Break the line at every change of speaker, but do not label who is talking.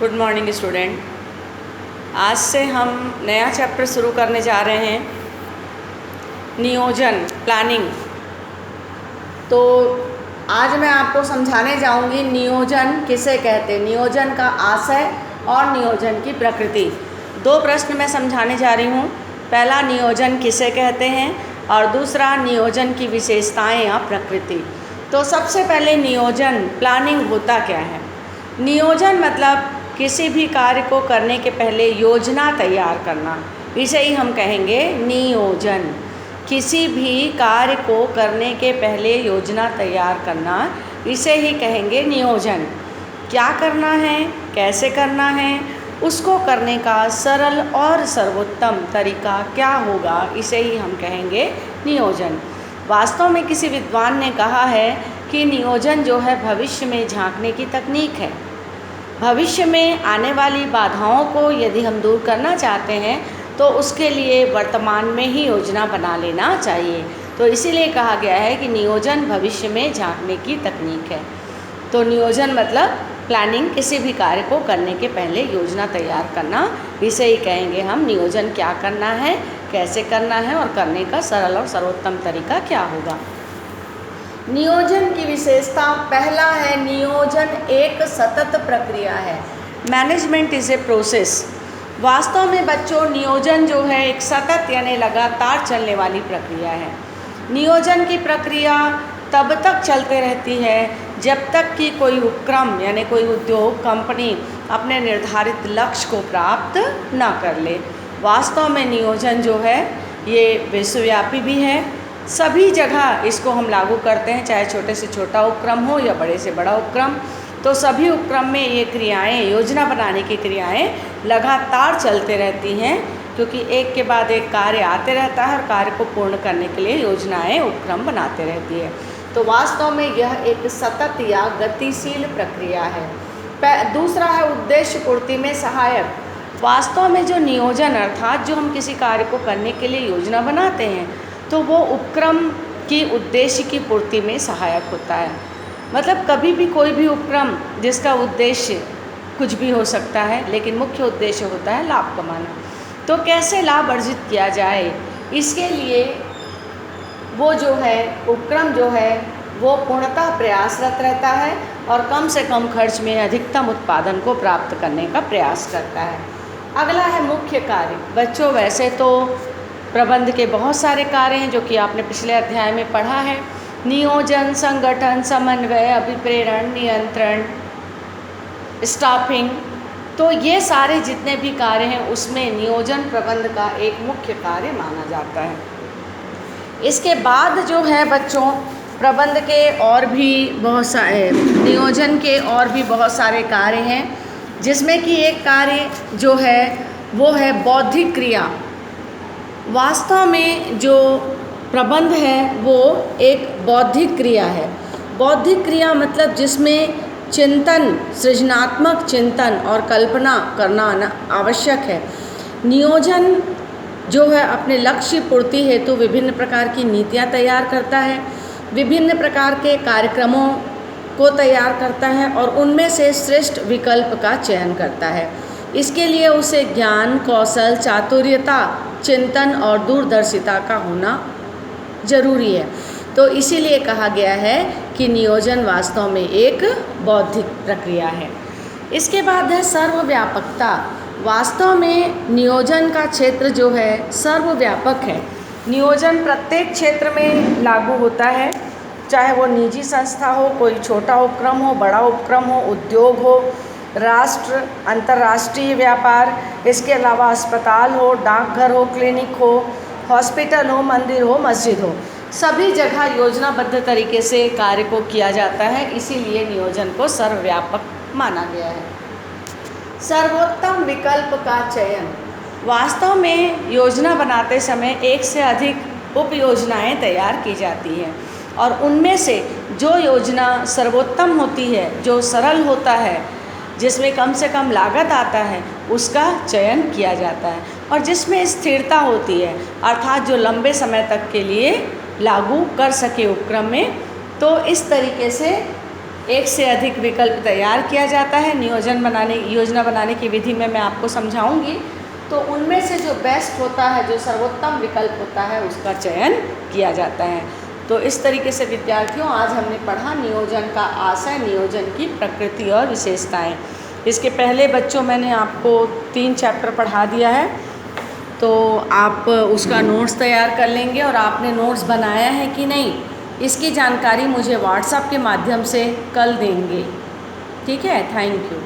Good morning student. आज से हम नया चैप्टर शुरू करने जा रहे हैं, नियोजन प्लानिंग। तो आज मैं आपको समझाने जाऊंगी नियोजन किसे कहते हैं, नियोजन का आशय और नियोजन की प्रकृति। दो प्रश्न मैं समझाने जा रही हूँ। पहला, नियोजन किसे कहते हैं, और दूसरा, नियोजन की विशेषताएं या प्रकृति। तो सबसे पहले नियोजन प्लानिंग होता क्या है। नियोजन मतलब किसी भी कार्य को करने के पहले योजना तैयार करना, इसे ही हम कहेंगे नियोजन। किसी भी कार्य को करने के पहले योजना तैयार करना, इसे ही कहेंगे नियोजन। क्या करना है, कैसे करना है, उसको करने का सरल और सर्वोत्तम तरीका क्या होगा, इसे ही हम कहेंगे नियोजन। वास्तव में किसी विद्वान ने कहा है कि नियोजन जो है भविष्य में झांकने की तकनीक है। भविष्य में आने वाली बाधाओं को यदि हम दूर करना चाहते हैं तो उसके लिए वर्तमान में ही योजना बना लेना चाहिए। तो इसीलिए कहा गया है कि नियोजन भविष्य में झांकने की तकनीक है। तो नियोजन मतलब प्लानिंग, किसी भी कार्य को करने के पहले योजना तैयार करना, इसे ही कहेंगे हम नियोजन। क्या करना है, कैसे करना है और करने का सरल और सर्वोत्तम तरीका क्या होगा। नियोजन की विशेषता, पहला है नियोजन एक सतत प्रक्रिया है। Management is a process. वास्तव में बच्चों, नियोजन जो है एक सतत यानी लगातार चलने वाली प्रक्रिया है। नियोजन की प्रक्रिया तब तक चलते रहती है जब तक कि कोई उपक्रम यानी कोई उद्योग, कंपनी अपने निर्धारित लक्ष्य को प्राप्त न कर ले। वास्तव में नियोजन जो है ये विश्वव्यापी भी है। सभी जगह इसको हम लागू करते हैं, चाहे छोटे से छोटा उपक्रम हो या बड़े से बड़ा उपक्रम। तो सभी उपक्रम में ये क्रियाएं, योजना बनाने की क्रियाएं लगातार चलते रहती हैं, क्योंकि एक के बाद एक कार्य आते रहता है और कार्य को पूर्ण करने के लिए योजनाएं, उपक्रम बनाते रहती है। तो वास्तव में यह एक सतत या गतिशील प्रक्रिया है। दूसरा है उद्देश्य पूर्ति में सहायक। वास्तव में जो नियोजन अर्थात जो हम किसी कार्य को करने के लिए योजना बनाते हैं तो वो उपक्रम की उद्देश्य की पूर्ति में सहायक होता है। मतलब कभी भी कोई भी उपक्रम जिसका उद्देश्य कुछ भी हो सकता है, लेकिन मुख्य उद्देश्य होता है लाभ कमाना। तो कैसे लाभ अर्जित किया जाए, इसके लिए वो जो है उपक्रम जो है वो पूर्णतः प्रयासरत रहता है और कम से कम खर्च में अधिकतम उत्पादन को प्राप्त करने का प्रयास करता है। अगला है मुख्य कार्य। बच्चों, वैसे तो प्रबंध के बहुत सारे कार्य हैं जो कि आपने पिछले अध्याय में पढ़ा है। नियोजन, संगठन, समन्वय, अभिप्रेरण, नियंत्रण, स्टाफिंग, तो ये सारे जितने भी कार्य हैं उसमें नियोजन प्रबंध का एक मुख्य कार्य माना जाता है। इसके बाद जो है बच्चों, प्रबंध के और भी बहुत सारे, नियोजन के और भी बहुत सारे कार्य हैं, जिसमें कि एक कार्य जो है वो है बौद्धिक क्रिया। वास्तव में जो प्रबंध है वो एक बौद्धिक क्रिया है। बौद्धिक क्रिया मतलब जिसमें चिंतन, सृजनात्मक चिंतन और कल्पना करना आवश्यक है। नियोजन जो है अपने लक्ष्य पूर्ति हेतु विभिन्न प्रकार की नीतियाँ तैयार करता है, विभिन्न प्रकार के कार्यक्रमों को तैयार करता है और उनमें से श्रेष्ठ विकल्प का चयन करता है। इसके लिए उसे ज्ञान, कौशल, चातुर्यता, चिंतन और दूरदर्शिता का होना जरूरी है। तो इसीलिए कहा गया है कि नियोजन वास्तव में एक बौद्धिक प्रक्रिया है। इसके बाद है सर्वव्यापकता। वास्तव में नियोजन का क्षेत्र जो है सर्वव्यापक है। नियोजन प्रत्येक क्षेत्र में लागू होता है, चाहे वो निजी संस्था हो, कोई छोटा उपक्रम हो, बड़ा उपक्रम हो, उद्योग हो, राष्ट्र, अंतर्राष्ट्रीय व्यापार, इसके अलावा अस्पताल हो, डाकघर हो, क्लिनिक हो, हॉस्पिटल हो, मंदिर हो, मस्जिद हो, सभी जगह योजनाबद्ध तरीके से कार्य को किया जाता है। इसीलिए नियोजन को सर्वव्यापक माना गया है। सर्वोत्तम विकल्प का चयन। वास्तव में योजना बनाते समय एक से अधिक उप योजनाएँ तैयार की जाती हैं और उनमें से जो योजना सर्वोत्तम होती है, जो सरल होता है, जिसमें कम से कम लागत आता है, उसका चयन किया जाता है और जिसमें स्थिरता होती है, अर्थात जो लंबे समय तक के लिए लागू कर सके उपक्रम में। तो इस तरीके से एक से अधिक विकल्प तैयार किया जाता है। योजना बनाने की विधि में मैं आपको समझाऊंगी। तो उनमें से जो बेस्ट होता है, जो सर्वोत्तम विकल्प होता है, उसका चयन किया जाता है। तो इस तरीके से विद्यार्थियों, आज हमने पढ़ा नियोजन का आशय, नियोजन की प्रकृति और विशेषताएं। इसके पहले बच्चों मैंने आपको 3 चैप्टर पढ़ा दिया है, तो आप उसका नोट्स तैयार कर लेंगे। और आपने नोट्स बनाया है कि नहीं, इसकी जानकारी मुझे व्हाट्सएप के माध्यम से कल देंगे। ठीक है, थैंक यू।